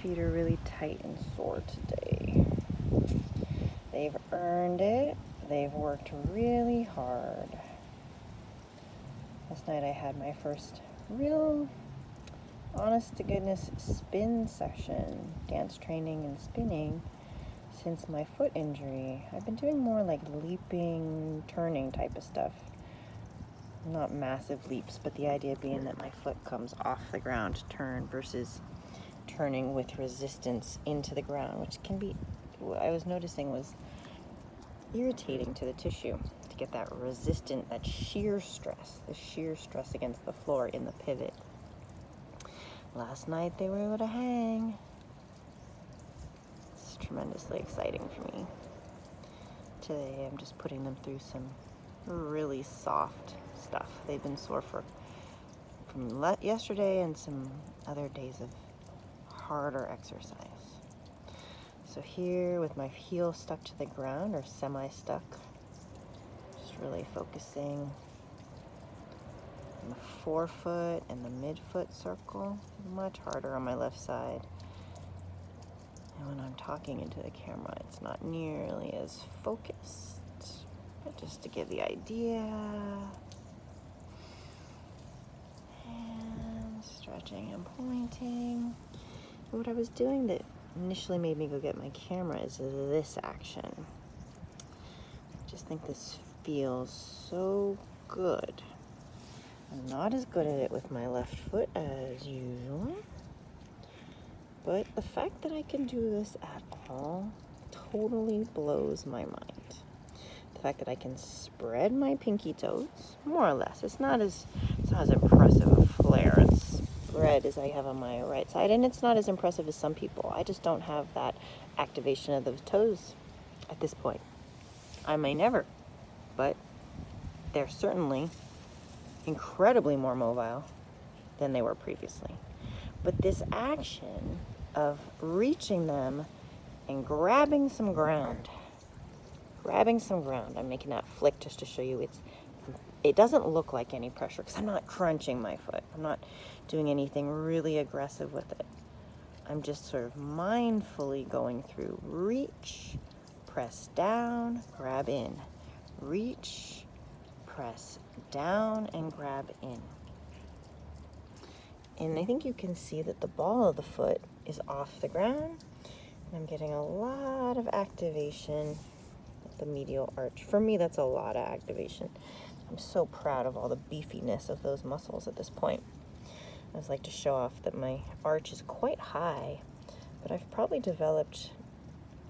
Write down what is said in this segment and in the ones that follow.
feet are really tight and sore today. They've earned it. They've worked really hard. Last night I had my first real, honest to goodness spin session, dance training and spinning, since my foot injury. I've been doing more like leaping, turning type of stuff. Not massive leaps, but the idea being that my foot comes off the ground to turn versus turning with resistance into the ground, which can be, what I was noticing was irritating to the tissue to get that resistant, that shear stress, the shear stress against the floor in the pivot. Last night they were able to hang. It's tremendously exciting for me. Today I'm just putting them through some really soft stuff. They've been sore from yesterday and some other days of harder exercise. So here with my heel stuck to the ground or semi-stuck, just really focusing on the forefoot and the midfoot circle. Much harder on my left side. And when I'm talking into the camera, it's not nearly as focused. But just to give the idea. And stretching and pointing. And what I was doing that initially made me go get my camera is this action. I just think this feels so good. I'm not as good at it with my left foot as usual, but the fact that I can do this at all totally blows my mind. The fact that I can spread my pinky toes, more or less. It's not as impressive a flare and spread as I have on my right side, and it's not as impressive as some people. I just don't have that activation of those toes at this point. I may never, but they're certainly incredibly more mobile than they were previously. But this action of reaching them and grabbing some ground, I'm making that flick just to show you it doesn't look like any pressure because I'm not crunching my foot. I'm not doing anything really aggressive with it. I'm just sort of mindfully going through reach, press down, grab in, reach, press down, and grab in. And I think you can see that the ball of the foot is off the ground. And I'm getting a lot of activation at the medial arch. For me, that's a lot of activation. I'm so proud of all the beefiness of those muscles at this point. I just like to show off that my arch is quite high, but I've probably developed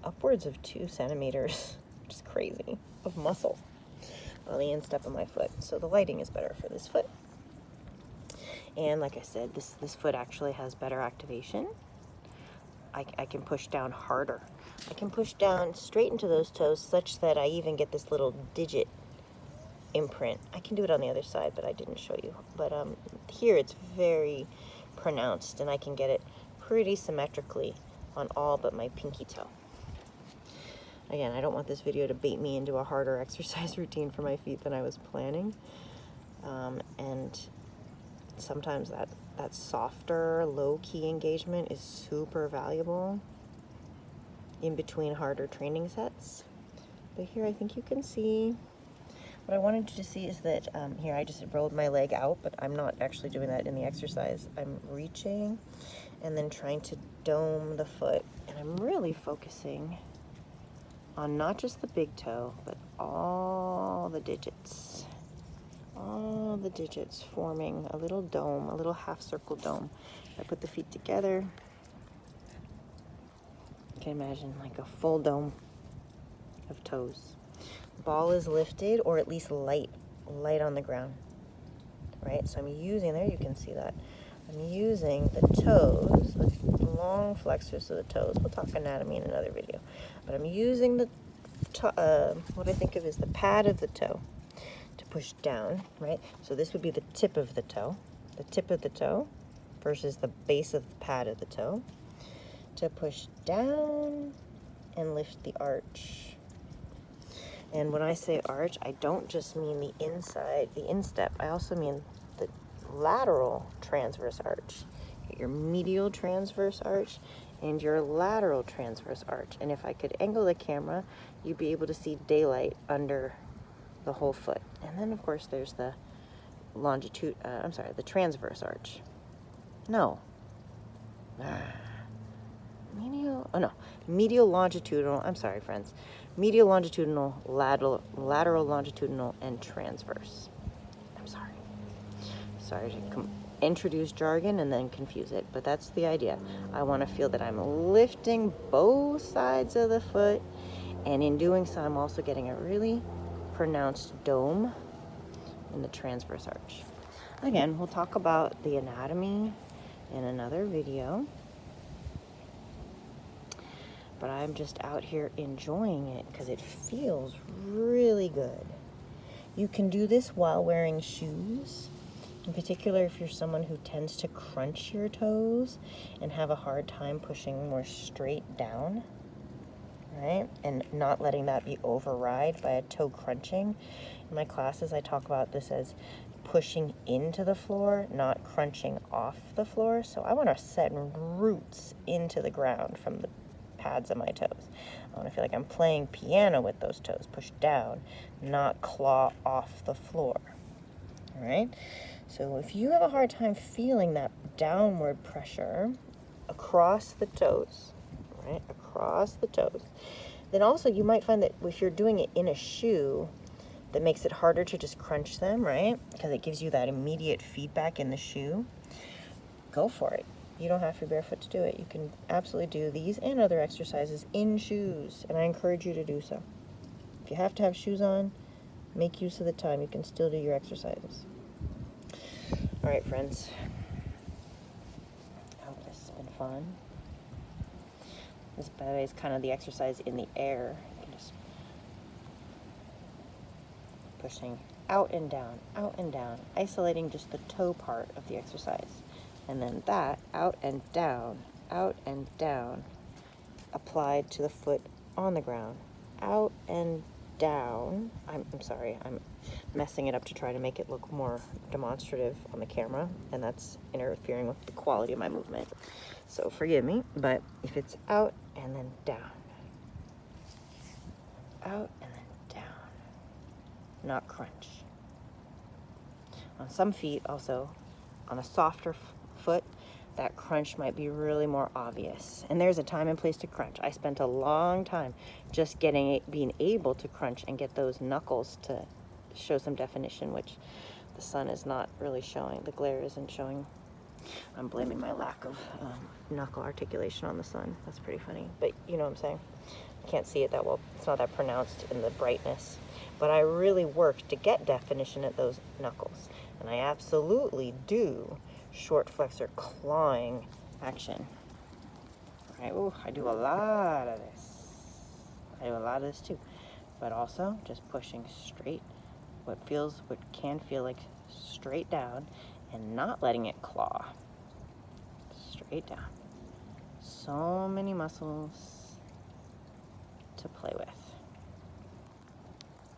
upwards of 2 centimeters, which is crazy, of muscle on the instep of my foot. So the lighting is better for this foot. And like I said, this foot actually has better activation. I can push down harder. I can push down straight into those toes such that I even get this little digit imprint. I can do it on the other side, but I didn't show you. But here it's very pronounced, and I can get it pretty symmetrically on all but my pinky toe. Again, I don't want this video to bait me into a harder exercise routine for my feet than I was planning. And sometimes that softer, low-key engagement is super valuable in between harder training sets. But here I think you can see, what I wanted you to see is that here I just rolled my leg out, but I'm not actually doing that in the exercise. I'm reaching and then trying to dome the foot. And I'm really focusing on not just the big toe, but all the digits. All the digits forming a little dome, a little half circle dome. I put the feet together. You can imagine like a full dome of toes. Ball is lifted, or at least light on the ground, right? So I'm using, there you can see that. I'm using the toes, the long flexors of the toes. We'll talk anatomy in another video. But I'm using the what I think of as the pad of the toe to push down, right? So this would be the tip of the toe versus the base of the pad of the toe, to push down and lift the arch. And when I say arch, I don't just mean the inside, the instep. I also mean the lateral transverse arch. Get your medial transverse arch and your lateral transverse arch. And if I could angle the camera, you'd be able to see daylight under the whole foot. And then of course there's the the transverse arch. No. Medial longitudinal, I'm sorry friends. Medial longitudinal, lateral longitudinal, and transverse. I'm sorry. Sorry to introduce jargon and then confuse it, but that's the idea. I want to feel that I'm lifting both sides of the foot, and in doing so, I'm also getting a really pronounced dome in the transverse arch. Again, we'll talk about the anatomy in another video, but I'm just out here enjoying it because it feels really good. You can do this while wearing shoes. In particular, if you're someone who tends to crunch your toes and have a hard time pushing more straight down, right? And not letting that be override by a toe crunching. In my classes, I talk about this as pushing into the floor, not crunching off the floor. So I want to set roots into the ground from the pads of my toes. I want to feel like I'm playing piano with those toes, push down, not claw off the floor. All right? So if you have a hard time feeling that downward pressure across the toes, right, across the toes, then also you might find that if you're doing it in a shoe, that makes it harder to just crunch them, right, because it gives you that immediate feedback in the shoe. Go for it. You don't have to be barefoot to do it. You can absolutely do these and other exercises in shoes, and I encourage you to do so. If you have to have shoes on, make use of the time. You can still do your exercises. All right, friends. I hope this has been fun. This, by the way, is kind of the exercise in the air. You can just pushing out and down, isolating just the toe part of the exercise. And then that, out and down, applied to the foot on the ground. Out and down. I'm sorry, I'm messing it up to try to make it look more demonstrative on the camera, and that's interfering with the quality of my movement. So forgive me, but if it's out and then down, out and then down, not crunch. On some feet also, on a softer foot, that crunch might be really more obvious. And there's a time and place to crunch. I spent a long time just being able to crunch and get those knuckles to show some definition, which the sun is not really showing. The glare isn't showing. I'm blaming my lack of knuckle articulation on the sun. That's pretty funny. But you know what I'm saying? I can't see it that well. It's not that pronounced in the brightness. But I really worked to get definition at those knuckles. And I absolutely do short flexor clawing action. All right, ooh, I do a lot of this. I do a lot of this too. But also just pushing straight, what can feel like straight down, and not letting it claw. Straight down. So many muscles to play with.